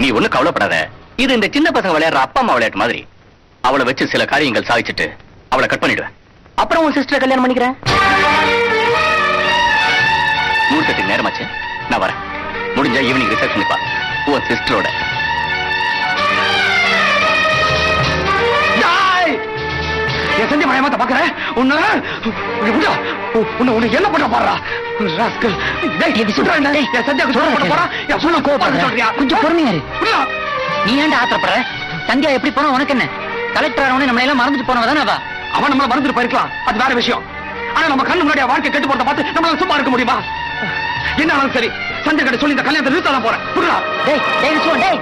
நீ ஒண்ணு கவலைப்படாத. இது இந்த சின்ன பசங்க விளையாடுற அப்பா அம்மா விளையாட்டு மாதிரி. அவளை வச்சு சில காரியங்கள் சாதிச்சுட்டு அவளை கட் பண்ணிடுவேன். அப்புறம் உன் சிஸ்டரை கல்யாணம் பண்ணிக்கிறேன். முகூர்த்தத்துக்கு நேரமாச்சு, நான் வரேன். முடிஞ்சா ஈவினிங் ரிசப்ஷன் பா உன் சிஸ்டரோட. என் சந்தி மயமாத்த பாக்குறேன். உன்னை என்ன பண்ண பாடுறா? கொஞ்சம் பொறுமையா நீ ஏன்டா ஆத்திரப்படுற? சந்தியா எப்படி போனா உனக்கு என்ன? கலெக்டர் ஆனவனே நம்மள எல்லாம் மறந்துட்டு போனவ தானே அவ. அவன் நம்மள மறந்துட்டு போயிருக்கலாம், அது வேற விஷயம். ஆனா நம்ம கண்ணு முன்னாடி வாழ்க்கை கெட்டு போறத பார்த்து நம்மளால சும்மா இருக்க முடியுமா? என்ன ஆனாலும் சரி, சந்தியா கிட்ட சொல்லி இந்த கல்யாணத்தை நிறுத்தலாம் போறேன். டேய் டேய் விஸ்வா, டேய்